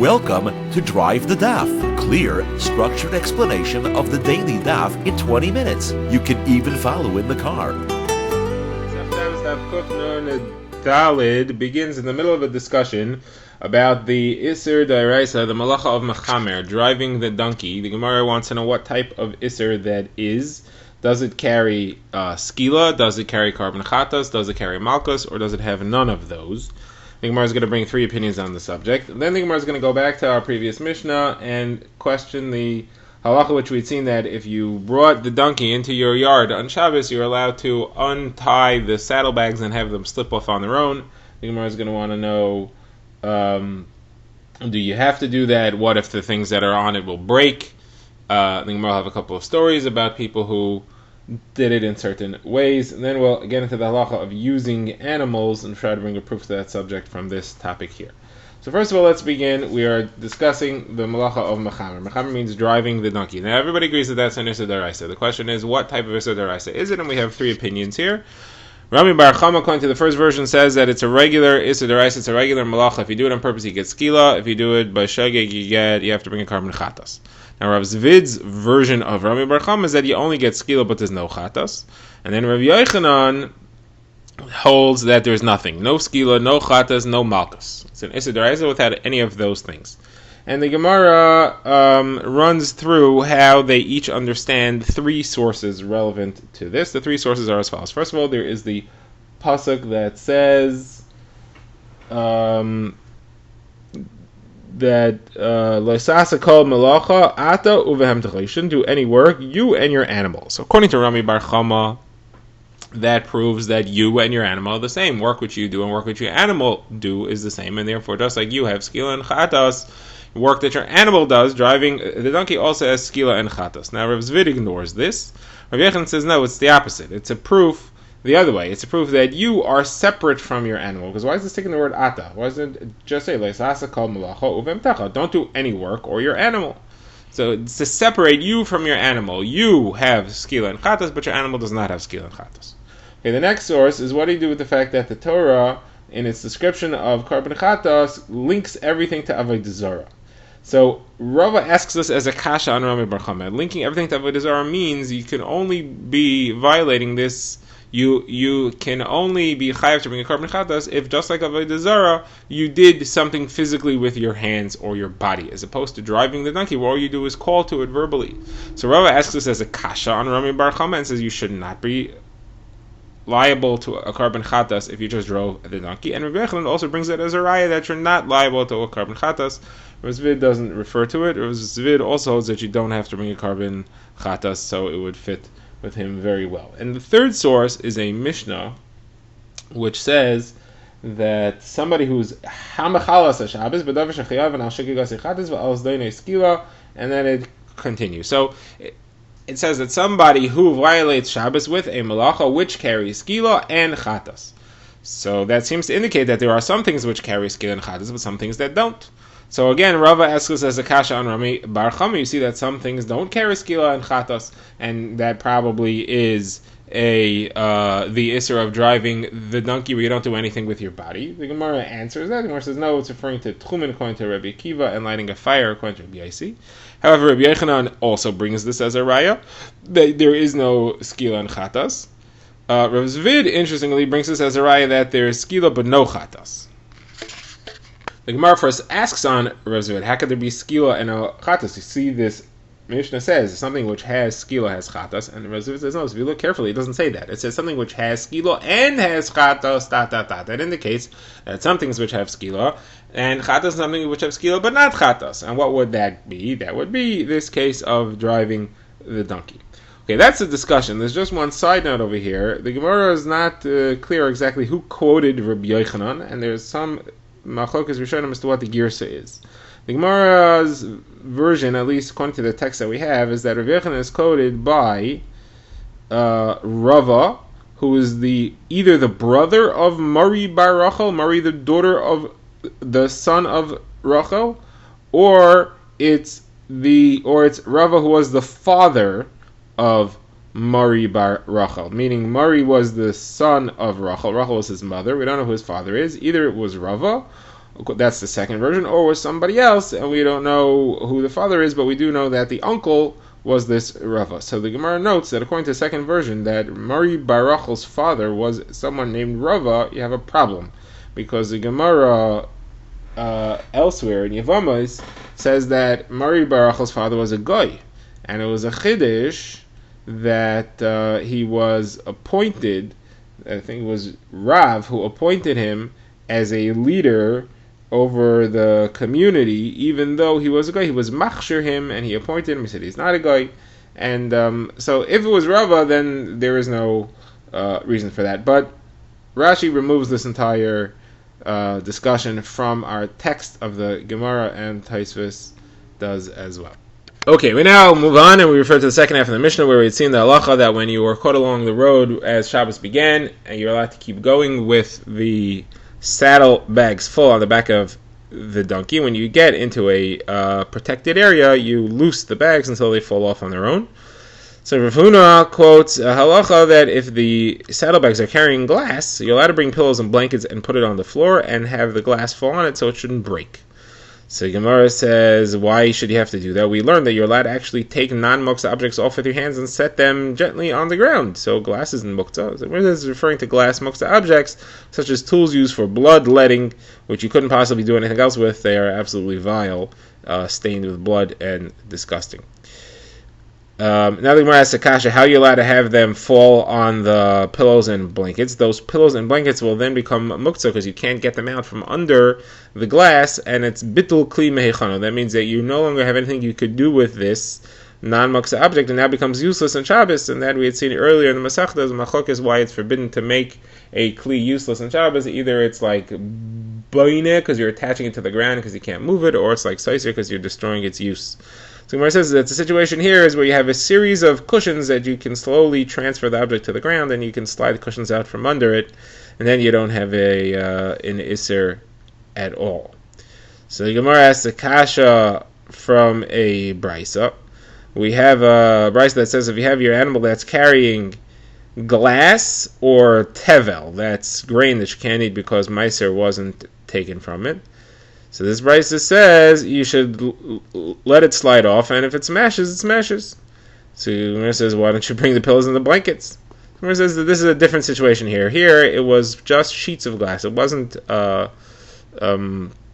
Welcome to Drive the Daf, clear, structured explanation of the daily daf in 20 minutes. You can even follow in the car. Shabbos Daf Dalid begins in the middle of a discussion about the Isser D'Oraisa, the Malacha of Mechamer, driving the donkey. The Gemara wants to know what type of Isser that is. Does it carry skila? Does it carry carbon chatas? Does it carry malchus? Or does it have none of those? The Gemara is going to bring three opinions on the subject. Then the Gemara is going to go back to our previous Mishnah and question the halacha, which we'd seen that if you brought the donkey into your yard on Shabbos, you're allowed to untie the saddlebags and have them slip off on their own. The Gemara is going to want to know, do you have to do that? What if the things that are on it will break? The Gemara will have a couple of stories about people who did it in certain ways, and then we'll get into the halacha of using animals and try to bring a proof to that subject from this topic here. So first of all, let's begin. We are discussing the malacha of mechamer. Mechamer means driving the donkey. Now everybody agrees that that's an Isser D'Oraisa. The question is, what type of Isser D'Oraisa is it? And we have three opinions here. Rami Bar Chama, according to the first version, says that it's a regular Isser D'Oraisa, it's a regular malacha. If you do it on purpose, you get skila. If you do it by shegeg, you have to bring a carbon chatas. Now Rav Zvid's version of Rami Bar Chama is that you only get skila, but there's no chatas. And then Rav Yochanan holds that there's nothing. No skila, no chatas, no malchus. It's an Isser D'Oraisa without any of those things. And the Gemara runs through how they each understand three sources relevant to this. The three sources are as follows. First of all, there is the pasuk that says that Loisasa called Malacha Ata Uvehem Techla. You shouldn't do any work, you and your animal. So according to Rami Bar Chama, that proves that you and your animal are the same. Work which you do and work which your animal do is the same, and therefore just like you have skila and chatas, work that your animal does, driving the donkey also has skila and chatas. Now Rav Zvid ignores this. Rav Yechon says no, it's the opposite. It's a proof the other way. It's a proof that you are separate from your animal. Because why is this taking the word ata? Why doesn't it just say leisasa kol malacha uvem techa? Don't do any work or your animal. So it's to separate you from your animal. You have skila and chatas, but your animal does not have skila and chatas. Okay, the next source is what do you do with the fact that the Torah, in its description of carbon chatas, links everything to avodah zarah. So Rava asks us as a kasha on Rami Bar Chama. Linking everything to avodah zarah means you can only be violating this. You can only be chayav to bring a carbon chatas if, just like avodah zarah, you did something physically with your hands or your body, as opposed to driving the donkey, where all you do is call to it verbally. So Rava asks us as a kasha on Rami Bar Chama and says you should not be liable to a carbon chatas if you just drove the donkey. And Rabbi Yochanan also brings it as a raya that you're not liable to a carbon chatas. Rav Zvid doesn't refer to it. Rav Zvid also holds that you don't have to bring a carbon chatas, so it would fit with him very well. And the third source is a Mishnah, which says that somebody who's hamachalas Shabbos b'davar shechayav and al shegigas chatas v'al zdaynei skila, and then it continues. So it says that somebody who violates Shabbos with a malacha which carries skila and chatas. So that seems to indicate that there are some things which carry skila and chatas, but some things that don't. So again, Rava asks us as a kasha on Rami Bar Chama, you see that some things don't carry skila and chatas, and that probably is the isser of driving the donkey where you don't do anything with your body. The Gemara answers that. The Gemara says no, it's referring to tchumen according to Rabbi Akiva and lighting a fire according to Rabbi Yaisi. However, Rabbi Yochanan also brings this as a raya. There is no skila and chatas. Rav Zvid, interestingly, brings this as a raya that there is skila but no chatas. The Gemara first asks on Rav Zvid, how could there be skila and no chatas? You see this Mishnah says something which has skila has chatas, and Rav Zvid says no. So if you look carefully, it doesn't say that. It says something which has skila and has chatas. That indicates that some things which have skila and chatas is something which have skila but not chatas. And what would that be? That would be this case of driving the donkey. Okay, that's the discussion. There's just one side note over here. The Gemara is not clear exactly who quoted Rabbi Yochanan, and there's some machlokas rishonim as to what the girsa is. The Gemara's version, at least according to the text that we have, is that Rabbi Yochanan is quoted by Rava, who is either the brother of Mari bar Rachel, Mari the daughter of the son of Rachel, or it's Rava who was the father of Mari bar Rachel, meaning Mari was the son of Rachel. Rachel was his mother. We don't know who his father is. Either it was Rava, That's the second version, or was somebody else, and we don't know who the father is, but we do know that the uncle was this Rava. So the Gemara notes that according to the second version, that Mari Barachel's father was someone named Rava. You have a problem, because the Gemara elsewhere in Yevamos says that Mari Barachel's father was a goy, and it was a chiddush that he was appointed. I think it was Rav who appointed him as a leader over the community, even though he was a guy. He was machshir him, and he appointed him. He said he's not a guy, and so if it was Rava, then there is no reason for that. But Rashi removes this entire discussion from our text of the Gemara, and Tosfos does as well. Okay, we now move on, and we refer to the second half of the Mishnah, where we had seen the halacha that when you were caught along the road as Shabbos began, and you're allowed to keep going with the saddle bags full on the back of the donkey. When you get into a protected area, you loose the bags until they fall off on their own. So Rav Huna quotes a halacha that if the saddlebags are carrying glass, you're allowed to bring pillows and blankets and put it on the floor and have the glass fall on it so it shouldn't break. So Gemara says, why should you have to do that? We learned that you're allowed to actually take non-muktzah objects off with your hands and set them gently on the ground. So glass isn't muktzah. So this is referring to glass muktzah objects, such as tools used for bloodletting, which you couldn't possibly do anything else with. They are absolutely vile, stained with blood, and disgusting. Now the Gemara asks Akasha, how are you allowed to have them fall on the pillows and blankets? Those pillows and blankets will then become muktzah because you can't get them out from under the glass, and it's bitul kli mehechano. That means that you no longer have anything you could do with this non-muktzah object, and now becomes useless on Shabbos. And that we had seen earlier in the Masechta, Machok is why it's forbidden to make a kli useless on Shabbos. Either it's like boine because you're attaching it to the ground because you can't move it, or it's like soiser because you're destroying its use. So Gemara says that the situation here is where you have a series of cushions that you can slowly transfer the object to the ground, and you can slide the cushions out from under it, and then you don't have an iser at all. So the Gemara asks the kasha from a brisa. We have a brisa that says if you have your animal that's carrying glass or tevel, that's grain that you can't eat because meiser wasn't taken from it. So this brisa says you should let it slide off, and if it smashes, it smashes. So Gemara says, why don't you bring the pillows and the blankets? Gemara says that this is a different situation here. Here it was just sheets of glass. It wasn't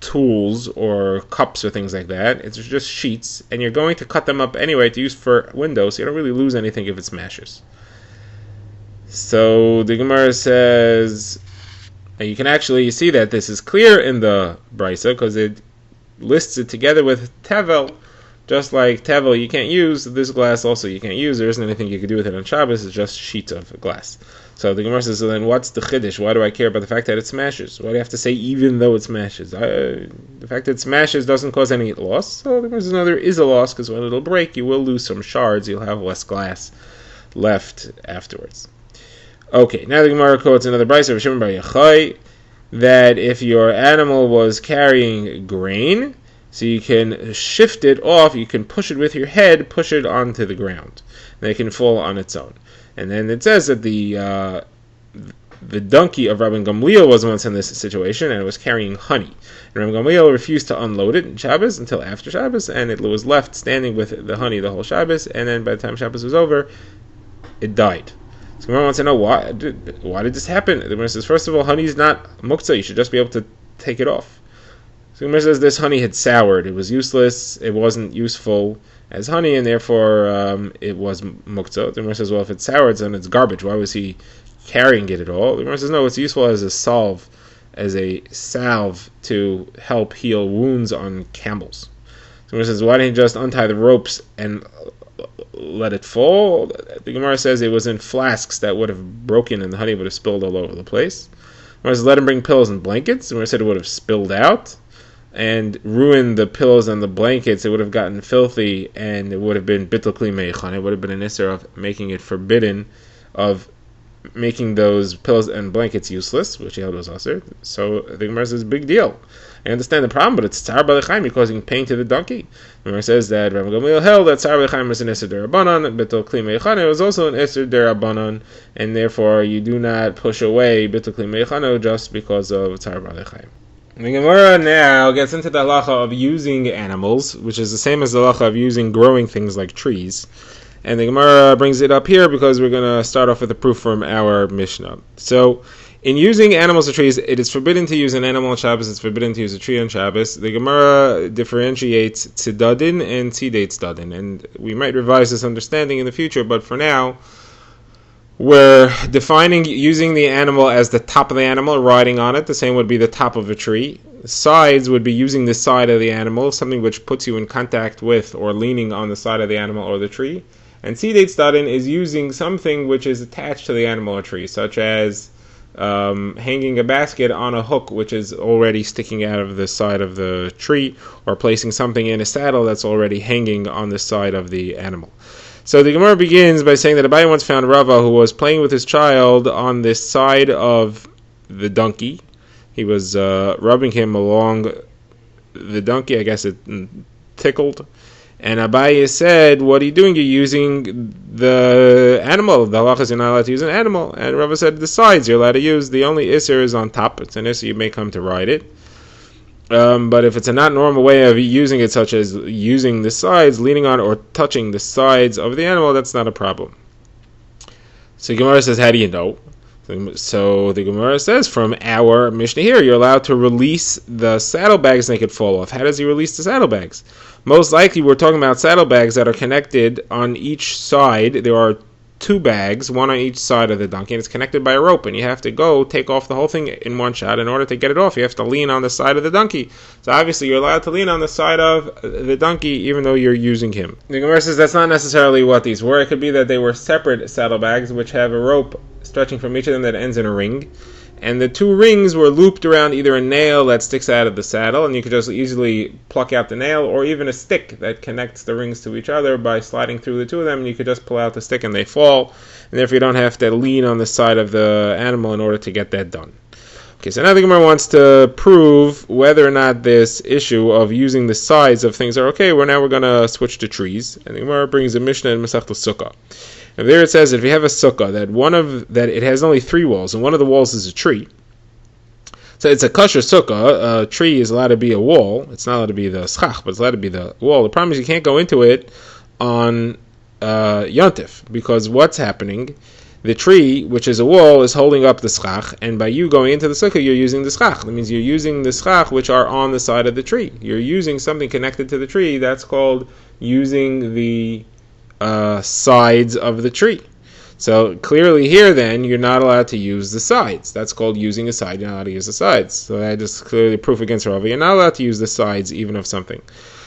tools or cups or things like that. It's just sheets, and you're going to cut them up anyway to use for windows, so you don't really lose anything if it smashes. So the Gemara says, and you can actually see that this is clear in the brisa because it lists it together with tevel. Just like tevel you can't use, this glass also you can't use. There isn't anything you can do with it on Shabbos. It's just sheets of glass. So the Gemara says, so then what's the chiddush? Why do I care about the fact that it smashes? Why do you have to say even though it smashes? The fact that it smashes doesn't cause any loss. So the Gemara says, no, there is a loss because when it'll break, you will lose some shards. You'll have less glass left afterwards. Okay, now the Gemara quotes another brisa of Shimon Bar Yochai that if your animal was carrying grain, so you can shift it off, you can push it with your head, push it onto the ground, and it can fall on its own. And then it says that the donkey of Rabban Gamliel was once in this situation, and it was carrying honey. And Rabban Gamliel refused to unload it in Shabbos until after Shabbos, and it was left standing with the honey the whole Shabbos, and then by the time Shabbos was over, it died. So Gemara wants to know why did this happen? The Gemara says, first of all, honey is not muktzah. You should just be able to take it off. So Gemara says this honey had soured. It was useless. It wasn't useful as honey, and therefore it was muktzah. The Gemara says, well, if it's soured, then it's garbage. Why was he carrying it at all? The Gemara says, no, it's useful as a salve to help heal wounds on camels. So Gemara says, why didn't he just untie the ropes and let it fall? The Gemara says it was in flasks that would have broken and the honey would have spilled all over the place. The Gemara says, let him bring pillows and blankets. The Gemara said it would have spilled out and ruined the pillows and the blankets. It would have gotten filthy, and it would have been bitul kli meichan. It would have been an isser of making it forbidden, of making those pillows and blankets useless, which he held was usher. So the Gemara says, big deal. I understand the problem, but it's tzar b'lechaim, causing pain to the donkey. The Gemara says that Rabban Gamliel held that tzar b'lechaim was an isser derabanan, bitul kli meichan. It was also an isser derabanan, and therefore you do not push away bitul kli meichan just because of tzar b'lechaim. The Gemara now gets into the halacha of using animals, which is the same as the halacha of using growing things like trees. And the Gemara brings it up here because we're going to start off with a proof from our Mishnah. So, in using animals or trees, it is forbidden to use an animal on Shabbos, it's forbidden to use a tree on Shabbos. The Gemara differentiates tzedadin and tzidei tzedadin, and we might revise this understanding in the future, but for now, we're defining using the animal as the top of the animal, riding on it. The same would be the top of a tree. Sides would be using the side of the animal, something which puts you in contact with or leaning on the side of the animal or the tree. And tzidei tzedadin is using something which is attached to the animal or tree, such as hanging a basket on a hook which is already sticking out of the side of the tree, or placing something in a saddle that's already hanging on the side of the animal. So the Gemara begins by saying that Abaye once found Rava who was playing with his child on this side of the donkey. He was rubbing him along the donkey. I guess it tickled. And Abaye said, "What are you doing? You're using the animal. The halacha is you're not allowed to use an animal." And Rava said, "The sides you're allowed to use. The only isser is on top. It's an isser you may come to ride it. But if it's a not normal way of using it, such as using the sides, leaning on or touching the sides of the animal, that's not a problem." So Gemara says, how do you know? So the Gemara says, from our Mishnah here, you're allowed to release the saddlebags and they could fall off. How does he release the saddlebags? Most likely we're talking about saddlebags that are connected on each side. There are two bags, one on each side of the donkey, and it's connected by a rope, and you have to go take off the whole thing in one shot. In order to get it off, you have to lean on the side of the donkey. So obviously you're allowed to lean on the side of the donkey even though you're using him. The Gemara says that's not necessarily what these were. It could be that they were separate saddlebags which have a rope stretching from each of them that ends in a ring, and the two rings were looped around either a nail that sticks out of the saddle, and you could just easily pluck out the nail, or even a stick that connects the rings to each other by sliding through the two of them, and you could just pull out the stick and they fall, and therefore you don't have to lean on the side of the animal in order to get that done. Okay, so now the Gemara wants to prove whether or not this issue of using the sides of things are okay. We're going to switch to trees, and the Gemara brings a Mishnah in Masechta Sukkah. And there it says, if you have a sukkah that it has only 3 walls, and one of the walls is a tree, so it's a kosher sukkah. A tree is allowed to be a wall. It's not allowed to be the schach, but it's allowed to be the wall. The problem is you can't go into it on Yontif, because what's happening? The tree, which is a wall, is holding up the schach, and by you going into the sukkah, you're using the schach. That means you're using the schach which are on the side of the tree. You're using something connected to the tree. That's called using the sides of the tree. So clearly here then you're not allowed to use the sides. That's called using a side. You're not allowed to use the sides. So that is clearly proof against Rava. You're not allowed to use the sides even of something.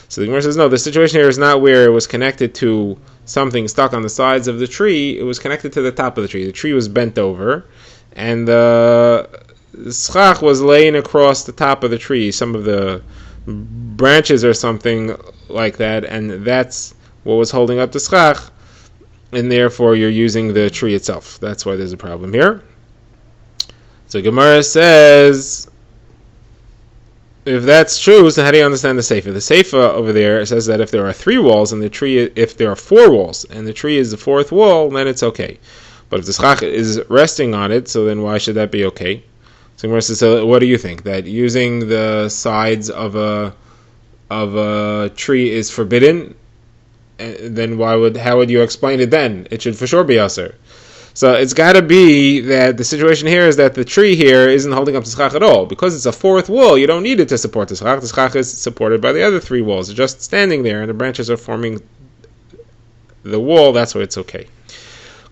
So the Gemara says no, the situation here is not where it was connected to something stuck on the sides of the tree. It was connected to the top of the tree. The tree was bent over and the schach was laying across the top of the tree, some of the branches or something like that, and that's what was holding up the schach, and therefore you're using the tree itself. That's why there's a problem here. So Gemara says, if that's true, so how do you understand the Seifa? The Seifa over there says that if there are 3 walls and the tree, if there are 4 walls and the tree is the 4th wall, then it's okay. But if the schach is resting on it, so then why should that be okay? So Gemara says, so what do you think? That using the sides of a tree is forbidden? Then how would you explain it then? It should for sure be aser. So it's got to be that the situation here is that the tree here isn't holding up the schach at all. Because it's a 4th wall, you don't need it to support the schach. The schach is supported by the other 3 walls. It's just standing there and the branches are forming the wall. That's why it's okay.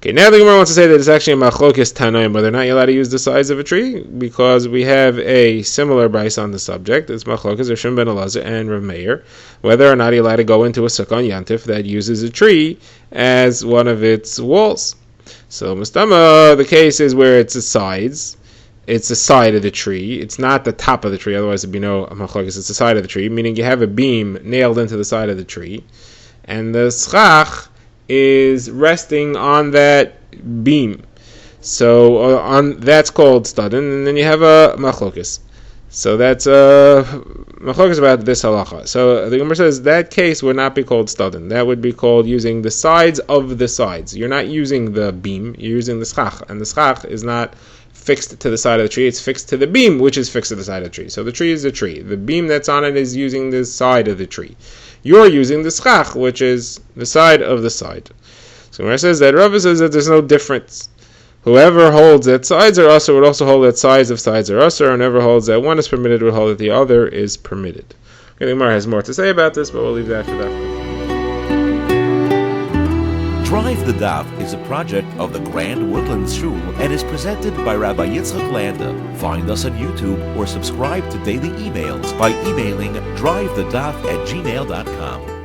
Okay, now the Gemara wants to say that it's actually a machlokes tanaim whether or not you're allowed to use the sides of a tree, because we have a similar bais on the subject. It's machlokes Rav Shimon ben Elazar and Rav Meir, whether or not you're allowed to go into a sukkah on Yantif that uses a tree as one of its walls. So mustama, the case is where it's the sides. It's the side of the tree. It's not the top of the tree, otherwise it'd be no machlokes. It's the side of the tree, meaning you have a beam nailed into the side of the tree, and the schach is resting on that beam. So that's called stadin, and then you have a machlokes. So that's machlokes about this halacha. So the Gemara says that case would not be called stadin. That would be called using the sides of the sides. You're not using the beam, you're using the schach, and the schach is not fixed to the side of the tree. It's fixed to the beam, which is fixed to the side of the tree. So the tree is a tree. The beam that's on it is using the side of the tree. You're using the schach, which is the side of the side. So where it says that, Rava says that there's no difference. Whoever holds that sides are usher would also hold that sides of sides are usher, and whoever holds that one is permitted would hold that the other is permitted. Okay, the Gemara has more to say about this, but we'll leave that for that. Drive the Daf is a project of the Grand Woodlands Shul and is presented by Rabbi Yitzchak Landa. Find us on YouTube or subscribe to daily emails by emailing drivethedaf@gmail.com.